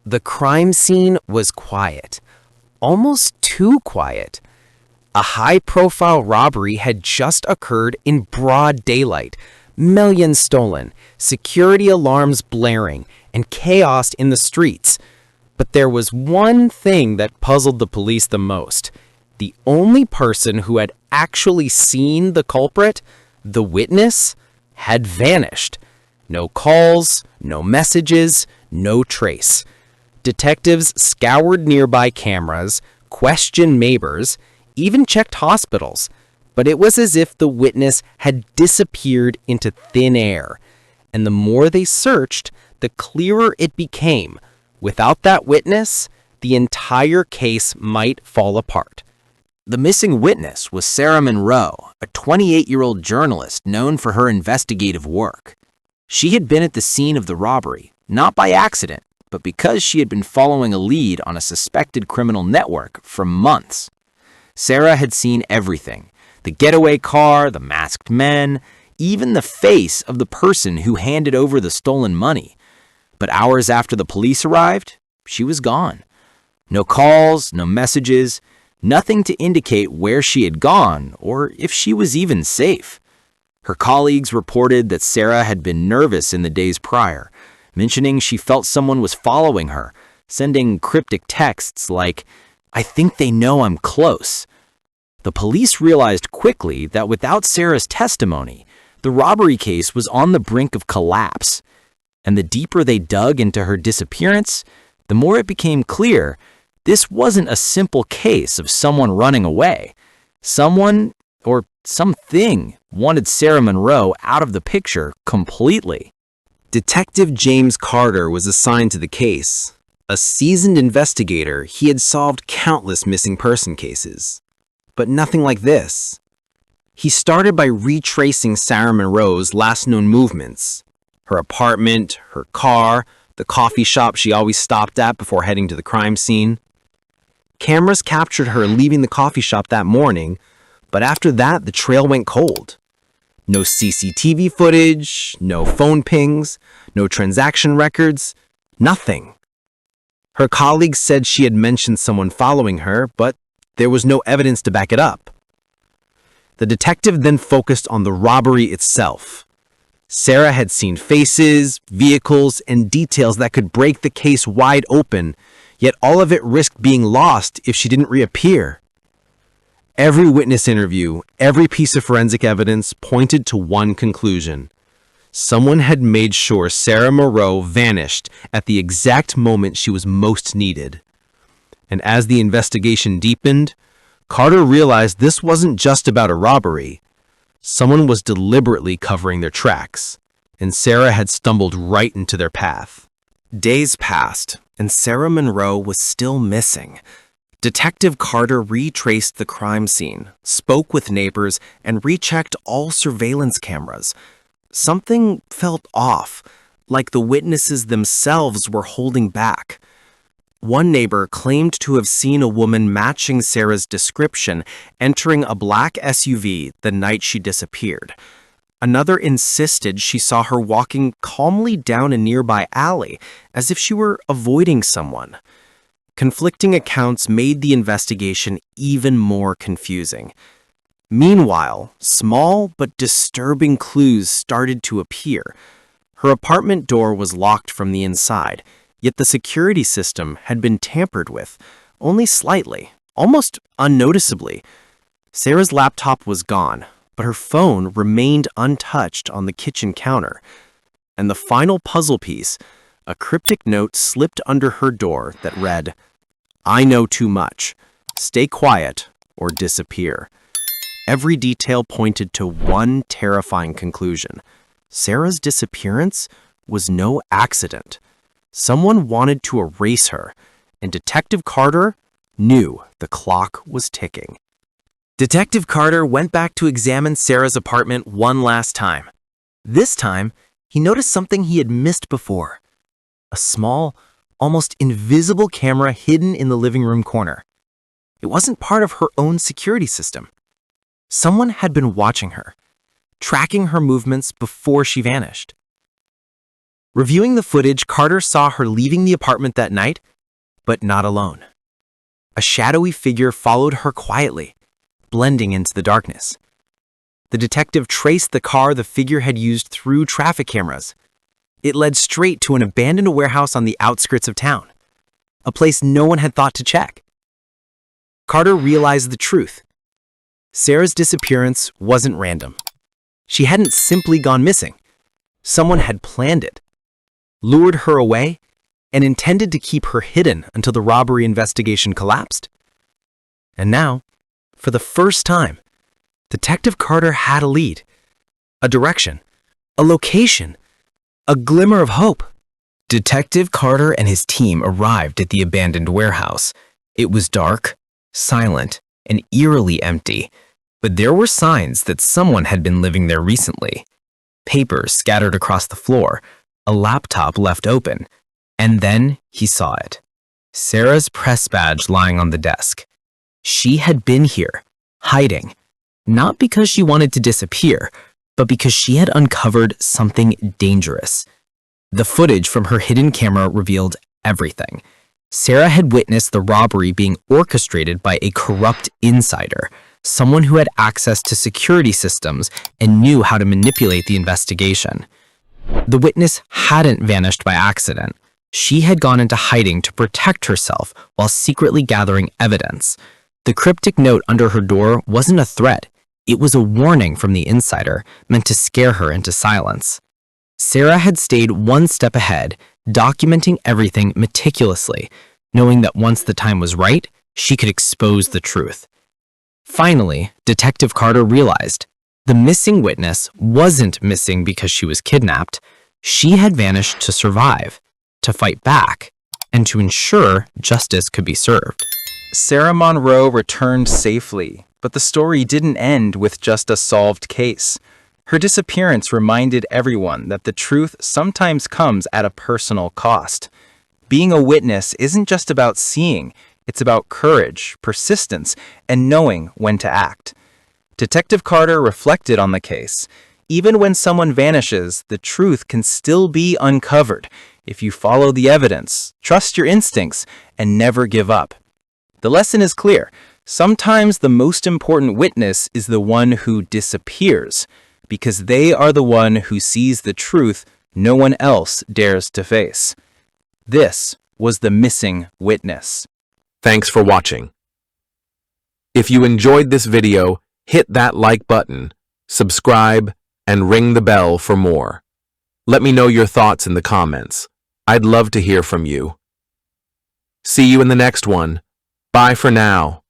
The crime scene was quiet, almost too quiet. A high-profile robbery had just occurred in broad daylight, millions stolen, security alarms blaring, and chaos in the streets. But there was one thing that puzzled the police the most. The only person who had actually seen the culprit, the witness, had vanished. No calls, no messages, no trace. Detectives scoured nearby cameras, questioned neighbors, even checked hospitals, but it was as if the witness had disappeared into thin air. And the more they searched, the clearer it became. Without that witness, the entire case might fall apart. The missing witness was Sarah Monroe, a 28-year-old journalist known for her investigative work. She had been at the scene of the robbery, not by accident, but because she had been following a lead on a suspected criminal network for months. Sarah had seen everything: the getaway car, the masked men, even the face of the person who handed over the stolen money. But hours after the police arrived, she was gone. No calls, no messages, nothing to indicate where she had gone or if she was even safe. Her colleagues reported that Sarah had been nervous in the days prior, mentioning she felt someone was following her, sending cryptic texts like, "I think they know I'm close." The police realized quickly that without Sarah's testimony, the robbery case was on the brink of collapse. And the deeper they dug into her disappearance, the more it became clear this wasn't a simple case of someone running away. Someone, or something, wanted Sarah Monroe out of the picture completely. Detective James Carter was assigned to the case. A seasoned investigator, he had solved countless missing person cases. But nothing like this. He started by retracing Sarah Monroe's last known movements: her apartment, her car, the coffee shop she always stopped at before heading to the crime scene. Cameras captured her leaving the coffee shop that morning, but after that, the trail went cold. No CCTV footage, no phone pings, no transaction records, nothing. Her colleagues said she had mentioned someone following her, but there was no evidence to back it up. The detective then focused on the robbery itself. Sarah had seen faces, vehicles, and details that could break the case wide open, yet all of it risked being lost if she didn't reappear. Every witness interview, every piece of forensic evidence pointed to one conclusion. Someone had made sure Sarah Monroe vanished at the exact moment she was most needed. And as the investigation deepened, Carter realized this wasn't just about a robbery. Someone was deliberately covering their tracks, and Sarah had stumbled right into their path. Days passed, and Sarah Monroe was still missing. Detective Carter retraced the crime scene, spoke with neighbors, and rechecked all surveillance cameras. Something felt off, like the witnesses themselves were holding back. One neighbor claimed to have seen a woman matching Sarah's description entering a black SUV the night she disappeared. Another insisted she saw her walking calmly down a nearby alley, as if she were avoiding someone. Conflicting accounts made the investigation even more confusing. Meanwhile, small but disturbing clues started to appear. Her apartment door was locked from the inside, yet the security system had been tampered with, only slightly, almost unnoticeably. Sarah's laptop was gone, but her phone remained untouched on the kitchen counter. And the final puzzle piece, a cryptic note slipped under her door that read, "I know too much. Stay quiet or disappear." Every detail pointed to one terrifying conclusion. Sarah's disappearance was no accident. Someone wanted to erase her, and Detective Carter knew the clock was ticking. Detective Carter went back to examine Sarah's apartment one last time. This time, he noticed something he had missed before: a small, almost invisible camera hidden in the living room corner. It wasn't part of her own security system. Someone had been watching her, tracking her movements before she vanished. Reviewing the footage, Carter saw her leaving the apartment that night, but not alone. A shadowy figure followed her quietly, blending into the darkness. The detective traced the car the figure had used through traffic cameras. It led straight to an abandoned warehouse on the outskirts of town, a place no one had thought to check. Carter realized the truth. Sarah's disappearance wasn't random. She hadn't simply gone missing. Someone had planned it, lured her away, and intended to keep her hidden until the robbery investigation collapsed. And now, for the first time, Detective Carter had a lead, a direction, a location, a glimmer of hope. Detective Carter and his team arrived at the abandoned warehouse. It was dark, silent, and eerily empty, but there were signs that someone had been living there recently. Papers scattered across the floor, a laptop left open, and then he saw it. Sarah's press badge lying on the desk. She had been here, hiding, not because she wanted to disappear, but because she had uncovered something dangerous. The footage from her hidden camera revealed everything. Sarah had witnessed the robbery being orchestrated by a corrupt insider, someone who had access to security systems and knew how to manipulate the investigation. The witness hadn't vanished by accident. She had gone into hiding to protect herself while secretly gathering evidence. The cryptic note under her door wasn't a threat. It was a warning from the insider, meant to scare her into silence. Sarah had stayed one step ahead, documenting everything meticulously, knowing that once the time was right, she could expose the truth. Finally, Detective Carter realized the missing witness wasn't missing because she was kidnapped. She had vanished to survive, to fight back, and to ensure justice could be served. Sarah Monroe returned safely, but the story didn't end with just a solved case. Her disappearance reminded everyone that the truth sometimes comes at a personal cost. Being a witness isn't just about seeing, it's about courage, persistence, and knowing when to act. Detective Carter reflected on the case. Even when someone vanishes, the truth can still be uncovered if you follow the evidence, trust your instincts, and never give up. The lesson is clear. Sometimes the most important witness is the one who disappears, because they are the one who sees the truth no one else dares to face. This was the missing witness. Thanks for watching. If you enjoyed this video, hit that like button, subscribe, and ring the bell for more. Let me know your thoughts in the comments. I'd love to hear from you. See you in the next one. Bye for now.